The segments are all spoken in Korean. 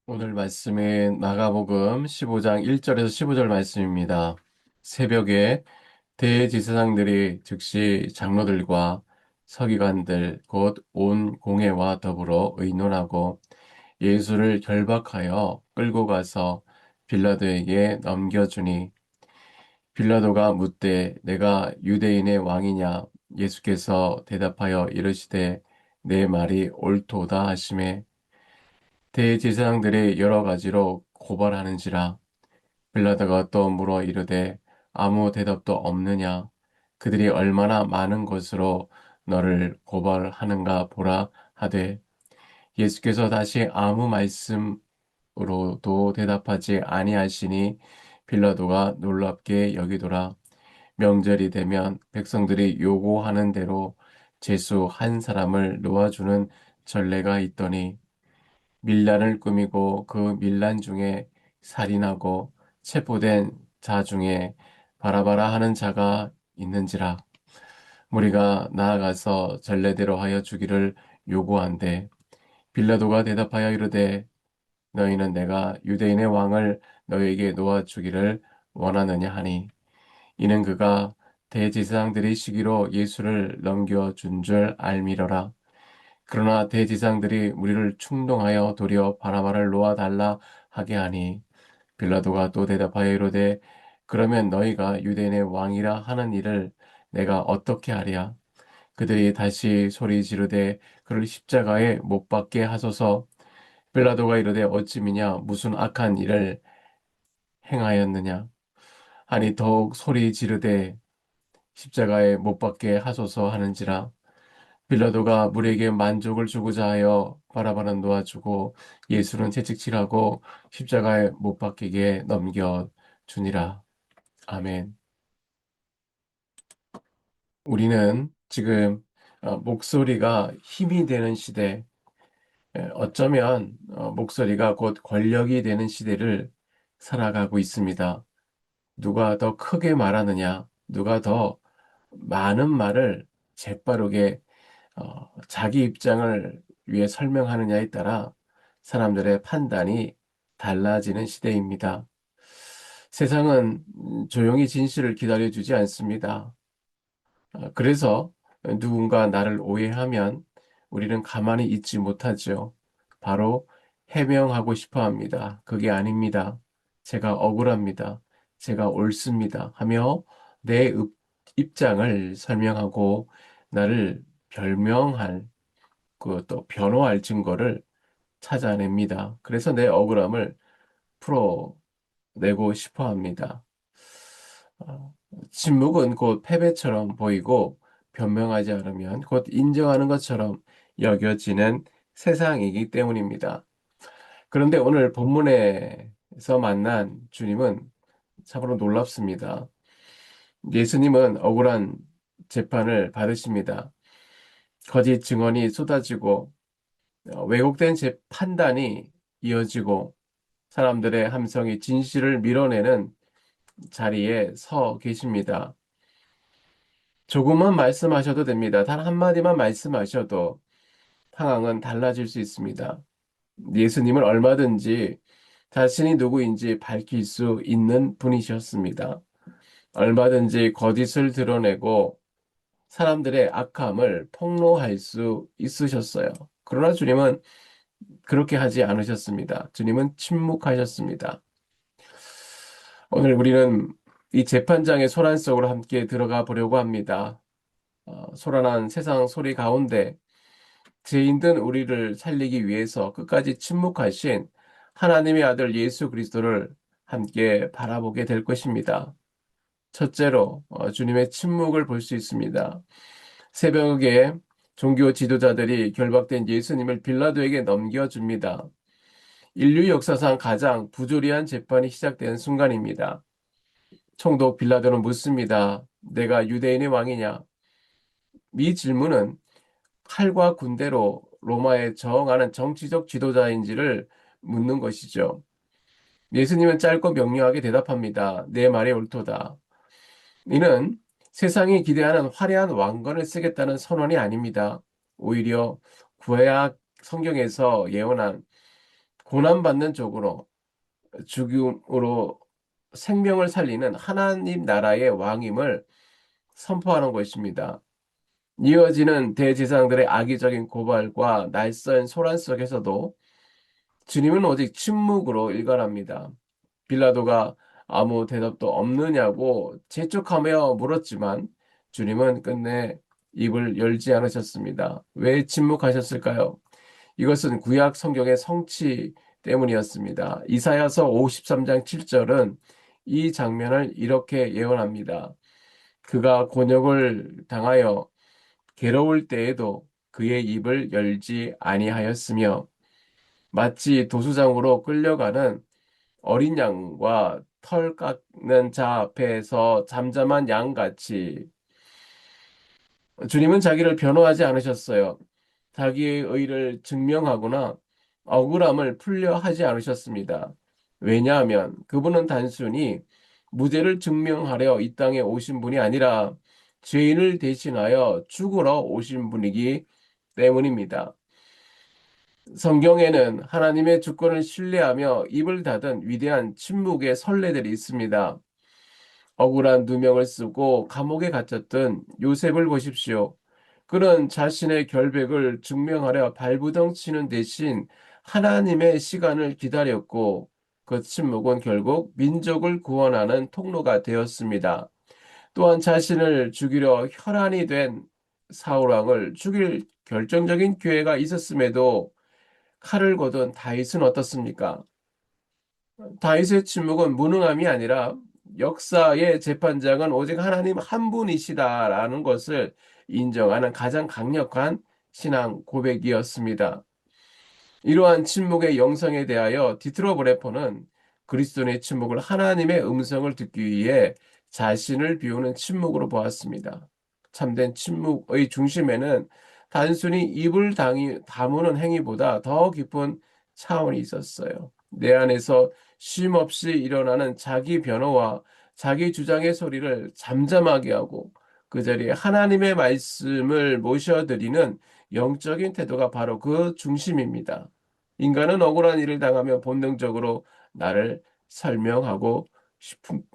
오늘 말씀은 마가복음 15장 1절에서 15절 말씀입니다. 새벽에 대제사장들이 즉시 장로들과 서기관들 곧 온 공회와 더불어 의논하고 예수를 결박하여 끌고 가서 빌라도에게 넘겨주니 빌라도가 묻되 내가 유대인의 왕이냐 예수께서 대답하여 이르시되 내 말이 옳도다 하시매 대제사장들이 여러 가지로 고발하는지라 빌라도가 또 물어 이르되 아무 대답도 없느냐 그들이 얼마나 많은 것으로 너를 고발하는가 보라 하되 예수께서 다시 아무 말씀으로도 대답하지 아니하시니 빌라도가 놀랍게 여기더라. 명절이 되면 백성들이 요구하는 대로 제수 한 사람을 놓아주는 전례가 있더니 밀란을 꾸미고 그 밀란 중에 살인하고 체포된 자 중에 바라바라 하는 자가 있는지라. 무리가 나아가서 전례대로 하여 주기를 요구한대. 빌라도가 대답하여 이르되 너희는 내가 유대인의 왕을 너희에게 놓아주기를 원하느냐 하니 이는 그가 대제사장들이 시기로 예수를 넘겨준 줄 알미러라. 그러나 대지상들이 무리를 충동하여 도리어 바나바를 놓아달라 하게 하니 빌라도가 또 대답하여 이르되 그러면 너희가 유대인의 왕이라 하는 일을 내가 어떻게 하랴. 그들이 다시 소리 지르되 그를 십자가에 못 박게 하소서. 빌라도가 이르되 어찌 미냐 무슨 악한 일을 행하였느냐 하니 더욱 소리 지르되 십자가에 못 박게 하소서 하는지라. 빌라도가 무리에게 만족을 주고자 하여 바라바는 놓아주고 예수는 채찍질하고 십자가에 못 박히게 넘겨 주니라. 아멘. 우리는 지금 목소리가 힘이 되는 시대, 어쩌면 목소리가 곧 권력이 되는 시대를 살아가고 있습니다. 누가 더 크게 말하느냐, 누가 더 많은 말을 재빠르게 자기 입장을 위해 설명하느냐에 따라 사람들의 판단이 달라지는 시대입니다. 세상은 조용히 진실을 기다려주지 않습니다. 그래서 누군가 나를 오해하면 우리는 가만히 있지 못하죠. 바로 해명하고 싶어 합니다. 그게 아닙니다. 제가 억울합니다. 제가 옳습니다. 하며 내 입장을 설명하고 나를 변명할 또 변호할 증거를 찾아냅니다. 그래서 내 억울함을 풀어내고 싶어 합니다. 침묵은 곧 패배처럼 보이고 변명하지 않으면 곧 인정하는 것처럼 여겨지는 세상이기 때문입니다. 그런데 오늘 본문에서 만난 주님은 참으로 놀랍습니다. 예수님은 억울한 재판을 받으십니다. 거짓 증언이 쏟아지고 왜곡된 판단이 이어지고 사람들의 함성이 진실을 밀어내는 자리에 서 계십니다. 조금만 말씀하셔도 됩니다. 단 한마디만 말씀하셔도 상황은 달라질 수 있습니다. 예수님은 얼마든지 자신이 누구인지 밝힐 수 있는 분이셨습니다. 얼마든지 거짓을 드러내고 사람들의 악함을 폭로할 수 있으셨어요. 그러나 주님은 그렇게 하지 않으셨습니다. 주님은 침묵하셨습니다. 오늘 우리는 이 재판장의 소란 속으로 함께 들어가 보려고 합니다. 소란한 세상 소리 가운데 죄인된 우리를 살리기 위해서 끝까지 침묵하신 하나님의 아들 예수 그리스도를 함께 바라보게 될 것입니다. 첫째로 주님의 침묵을 볼 수 있습니다. 새벽에 종교 지도자들이 결박된 예수님을 빌라도에게 넘겨줍니다. 인류 역사상 가장 부조리한 재판이 시작된 순간입니다. 총독 빌라도는 묻습니다. 내가 유대인의 왕이냐? 이 질문은 칼과 군대로 로마에 저항하는 정치적 지도자인지를 묻는 것이죠. 예수님은 짧고 명료하게 대답합니다. 내 말이 옳도다. 이는 세상이 기대하는 화려한 왕권을 쓰겠다는 선언이 아닙니다. 오히려 구약 성경에서 예언한 고난받는 쪽으로 죽음으로 생명을 살리는 하나님 나라의 왕임을 선포하는 것입니다. 이어지는 대제사장들의 악의적인 고발과 날선 소란 속에서도 주님은 오직 침묵으로 일관합니다. 빌라도가 아무 대답도 없느냐고 재촉하며 물었지만 주님은 끝내 입을 열지 않으셨습니다. 왜 침묵하셨을까요? 이것은 구약 성경의 성취 때문이었습니다. 이사야서 53장 7절은 이 장면을 이렇게 예언합니다. 그가 곤욕을 당하여 괴로울 때에도 그의 입을 열지 아니하였으며 마치 도수장으로 끌려가는 어린 양과 털 깎는 자 앞에서 잠잠한 양같이 주님은 자기를 변호하지 않으셨어요. 자기의 의를 증명하거나 억울함을 풀려 하지 않으셨습니다. 왜냐하면 그분은 단순히 무죄를 증명하려 이 땅에 오신 분이 아니라 죄인을 대신하여 죽으러 오신 분이기 때문입니다. 성경에는 하나님의 주권을 신뢰하며 입을 닫은 위대한 침묵의 선례들이 있습니다. 억울한 누명을 쓰고 감옥에 갇혔던 요셉을 보십시오. 그는 자신의 결백을 증명하려 발부덩 치는 대신 하나님의 시간을 기다렸고 그 침묵은 결국 민족을 구원하는 통로가 되었습니다. 또한 자신을 죽이려 혈안이 된 사울왕을 죽일 결정적인 기회가 있었음에도 칼을 거둔 다윗은 어떻습니까? 다윗의 침묵은 무능함이 아니라 역사의 재판장은 오직 하나님 한 분이시다라는 것을 인정하는 가장 강력한 신앙 고백이었습니다. 이러한 침묵의 영성에 대하여 디트로 브레퍼는 그리스도의 침묵을 하나님의 음성을 듣기 위해 자신을 비우는 침묵으로 보았습니다. 참된 침묵의 중심에는 단순히 입을 다무는 행위보다 더 깊은 차원이 있었어요. 내 안에서 쉼 없이 일어나는 자기 변호와 자기 주장의 소리를 잠잠하게 하고 그 자리에 하나님의 말씀을 모셔드리는 영적인 태도가 바로 그 중심입니다. 인간은 억울한 일을 당하면 본능적으로 나를 설명하고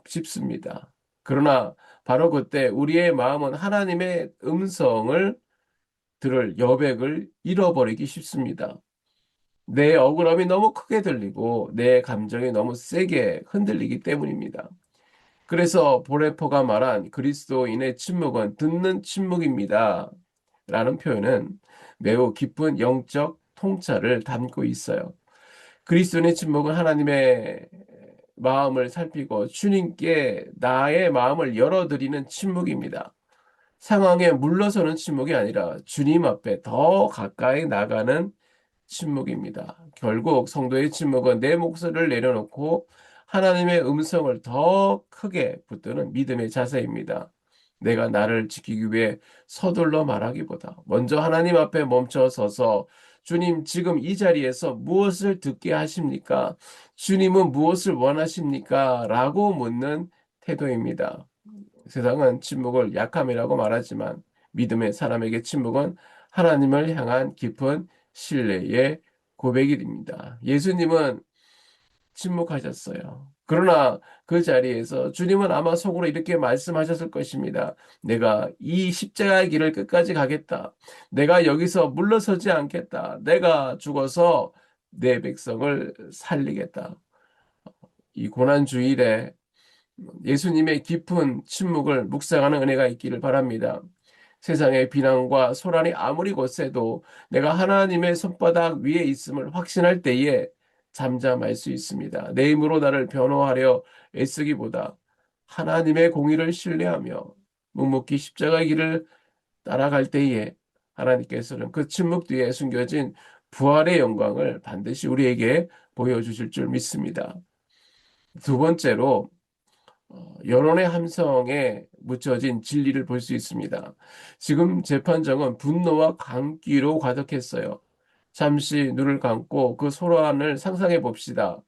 싶습니다. 그러나 바로 그때 우리의 마음은 하나님의 음성을 들을 여백을 잃어버리기 쉽습니다. 내 억울함이 너무 크게 들리고 내 감정이 너무 세게 흔들리기 때문입니다. 그래서 보레퍼가 말한 그리스도인의 침묵은 듣는 침묵입니다. 라는 표현은 매우 깊은 영적 통찰을 담고 있어요. 그리스도인의 침묵은 하나님의 마음을 살피고 주님께 나의 마음을 열어드리는 침묵입니다. 상황에 물러서는 침묵이 아니라 주님 앞에 더 가까이 나가는 침묵입니다. 결국 성도의 침묵은 내 목소리를 내려놓고 하나님의 음성을 더 크게 붙드는 믿음의 자세입니다. 내가 나를 지키기 위해 서둘러 말하기보다 먼저 하나님 앞에 멈춰 서서 주님 지금 이 자리에서 무엇을 듣게 하십니까? 주님은 무엇을 원하십니까? 라고 묻는 태도입니다. 세상은 침묵을 약함이라고 말하지만 믿음의 사람에게 침묵은 하나님을 향한 깊은 신뢰의 고백이 됩니다. 예수님은 침묵하셨어요. 그러나 그 자리에서 주님은 아마 속으로 이렇게 말씀하셨을 것입니다. 내가 이 십자가의 길을 끝까지 가겠다. 내가 여기서 물러서지 않겠다. 내가 죽어서 내 백성을 살리겠다. 이 고난주일에 예수님의 깊은 침묵을 묵상하는 은혜가 있기를 바랍니다. 세상의 비난과 소란이 아무리 거세도 내가 하나님의 손바닥 위에 있음을 확신할 때에 잠잠할 수 있습니다. 내 힘으로 나를 변호하려 애쓰기보다 하나님의 공의를 신뢰하며 묵묵히 십자가의 길을 따라갈 때에 하나님께서는 그 침묵 뒤에 숨겨진 부활의 영광을 반드시 우리에게 보여주실 줄 믿습니다. 두 번째로 여론의 함성에 묻혀진 진리를 볼 수 있습니다. 지금 재판정은 분노와 광기로 가득했어요. 잠시 눈을 감고 그 소란을 상상해 봅시다.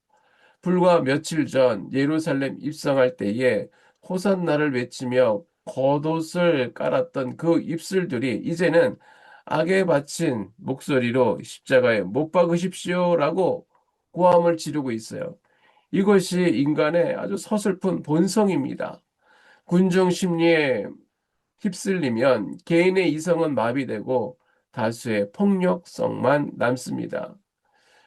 불과 며칠 전 예루살렘 입성할 때에 호산나를 외치며 겉옷을 깔았던 그 입술들이 이제는 악에 바친 목소리로 십자가에 못 박으십시오라고 고함을 지르고 있어요. 이것이 인간의 아주 서슬픈 본성입니다. 군중 심리에 휩쓸리면 개인의 이성은 마비되고 다수의 폭력성만 남습니다.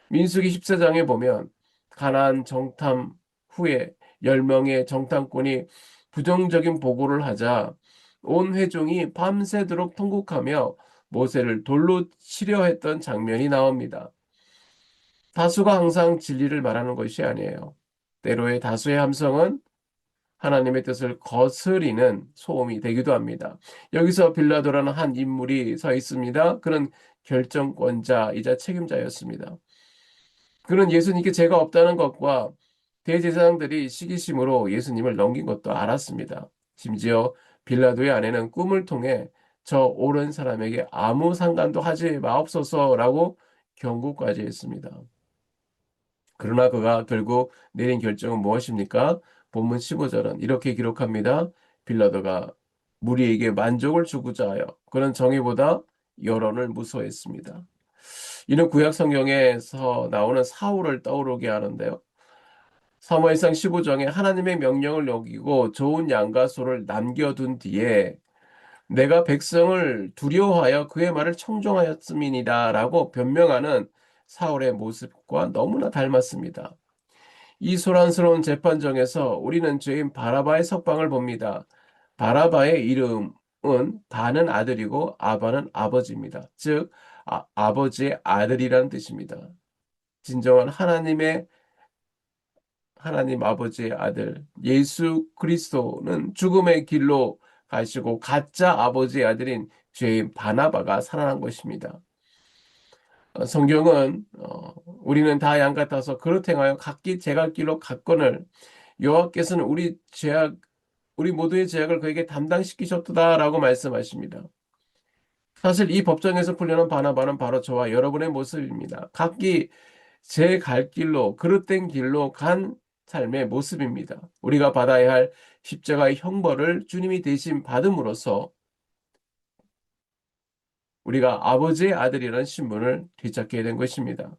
민수기 14장에 보면 가나안 정탐 후에 10명의 정탐꾼이 부정적인 보고를 하자 온 회중이 밤새도록 통곡하며 모세를 돌로 치려 했던 장면이 나옵니다. 다수가 항상 진리를 말하는 것이 아니에요. 때로의 다수의 함성은 하나님의 뜻을 거스리는 소음이 되기도 합니다. 여기서 빌라도라는 한 인물이 서 있습니다. 그는 결정권자이자 책임자였습니다. 그는 예수님께 죄가 없다는 것과 대제사장들이 시기심으로 예수님을 넘긴 것도 알았습니다. 심지어 빌라도의 아내는 꿈을 통해 저 옳은 사람에게 아무 상관도 하지 마옵소서라고 경고까지 했습니다. 그러나 그가 결국 내린 결정은 무엇입니까? 본문 15절은 이렇게 기록합니다. 빌라도가 무리에게 만족을 주고자 하여 그는 정의보다 여론을 무서워했습니다. 이는 구약 성경에서 나오는 사울을 떠오르게 하는데요. 사무엘상 15장에 하나님의 명령을 어기고 좋은 양과 소를 남겨둔 뒤에 내가 백성을 두려워하여 그의 말을 청종하였음이니다라고 변명하는 사울의 모습과 너무나 닮았습니다. 이 소란스러운 재판정에서 우리는 죄인 바라바의 석방을 봅니다. 바라바의 이름은 바는 아들이고 아바는 아버지입니다. 즉 아버지의 아들이라는 뜻입니다. 진정한 하나님 아버지의 아들 예수 그리스도는 죽음의 길로 가시고 가짜 아버지의 아들인 죄인 바나바가 살아난 것입니다. 성경은 우리는 다 양 같아서 그릇 행하여 각기 제갈 길로 갔거늘 여호와께서는 우리 모두의 죄악을 그에게 담당시키셨도다라고 말씀하십니다. 사실 이 법정에서 풀려난 바나바는 바로 저와 여러분의 모습입니다. 각기 제 갈 길로 그릇된 길로 간 삶의 모습입니다. 우리가 받아야 할 십자가의 형벌을 주님이 대신 받음으로써 우리가 아버지의 아들이라는 신분을 되찾게 된 것입니다.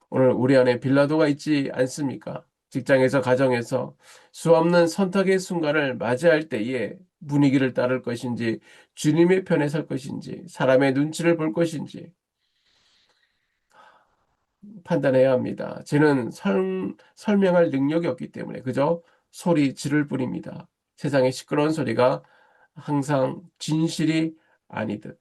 오늘 우리 안에 빌라도가 있지 않습니까? 직장에서 가정에서 수없는 선택의 순간을 맞이할 때에 분위기를 따를 것인지 주님의 편에 설 것인지 사람의 눈치를 볼 것인지 판단해야 합니다. 쟤는 설명할 능력이 없기 때문에 그저 소리 지를 뿐입니다. 세상의 시끄러운 소리가 항상 진실이 아니듯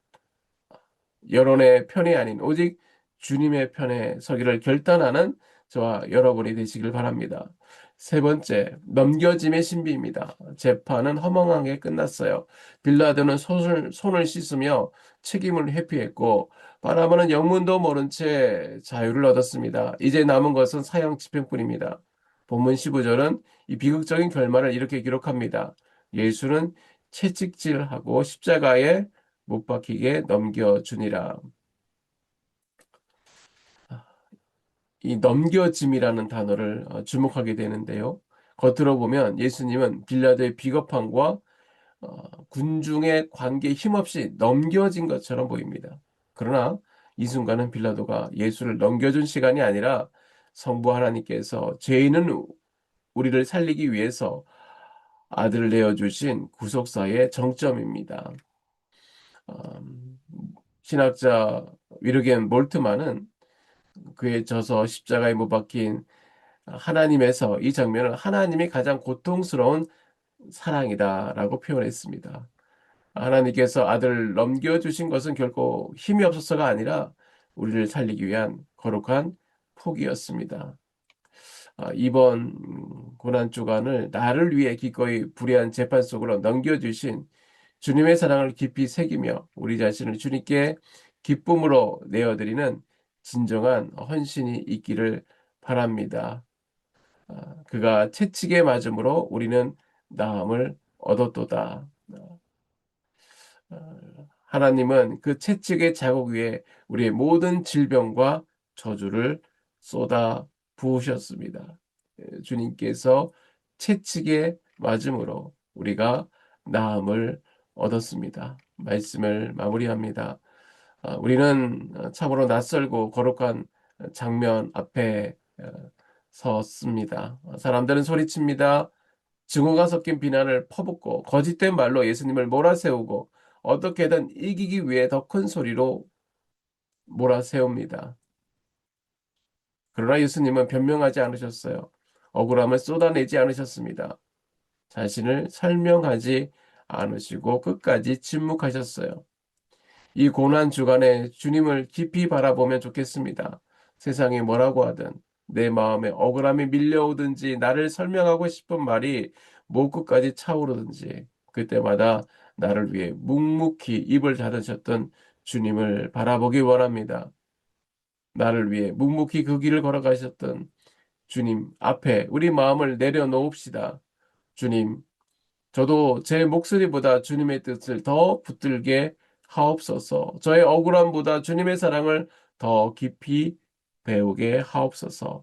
여론의 편이 아닌 오직 주님의 편에 서기를 결단하는 저와 여러분이 되시길 바랍니다. 세 번째, 넘겨짐의 신비입니다. 재판은 허망하게 끝났어요. 빌라도는 손을 씻으며 책임을 회피했고 바나바는 영문도 모른 채 자유를 얻었습니다. 이제 남은 것은 사형 집행뿐입니다. 본문 15절은 이 비극적인 결말을 이렇게 기록합니다. 예수는 채찍질하고 십자가에 못 박히게 넘겨주니라. 이 넘겨짐이라는 단어를 주목하게 되는데요. 겉으로 보면 예수님은 빌라도의 비겁함과 군중의 관계에 힘없이 넘겨진 것처럼 보입니다. 그러나 이 순간은 빌라도가 예수를 넘겨준 시간이 아니라 성부 하나님께서 죄인은 우리를 살리기 위해서 아들을 내어주신 구속사의 정점입니다. 음, 신학자 위르겐 몰트만은 그에 져서 십자가에 못 박힌 하나님에서 이 장면을 하나님이 가장 고통스러운 사랑이다라고 표현했습니다. 하나님께서 아들을 넘겨주신 것은 결코 힘이 없어서가 아니라 우리를 살리기 위한 거룩한 폭이었습니다. 이번 고난 주간을 나를 위해 기꺼이 불의한 재판 속으로 넘겨주신 주님의 사랑을 깊이 새기며 우리 자신을 주님께 기쁨으로 내어드리는 진정한 헌신이 있기를 바랍니다. 그가 채찍에 맞음으로 우리는 나음을 얻었도다. 하나님은 그 채찍의 자국 위에 우리의 모든 질병과 저주를 쏟아 부으셨습니다. 주님께서 채찍에 맞음으로 우리가 나음을 얻었습니다. 말씀을 마무리합니다. 우리는 참으로 낯설고 거룩한 장면 앞에 어, 섰습니다. 사람들은 소리칩니다. 증오가 섞인 비난을 퍼붓고 거짓된 말로 예수님을 몰아세우고 어떻게든 이기기 위해 더 큰 소리로 몰아세웁니다. 그러나 예수님은 변명하지 않으셨어요. 억울함을 쏟아내지 않으셨습니다. 자신을 설명하지 않으시고 끝까지 침묵하셨어요. 이 고난 주간에 주님을 깊이 바라보면 좋겠습니다. 세상이 뭐라고 하든 내 마음에 억울함이 밀려오든지 나를 설명하고 싶은 말이 목끝까지 차오르든지 그때마다 나를 위해 묵묵히 입을 닫으셨던 주님을 바라보기 원합니다. 나를 위해 묵묵히 그 길을 걸어가셨던 주님 앞에 우리 마음을 내려놓읍시다. 주님, 저도 제 목소리보다 주님의 뜻을 더 붙들게 하옵소서. 저의 억울함보다 주님의 사랑을 더 깊이 배우게 하옵소서.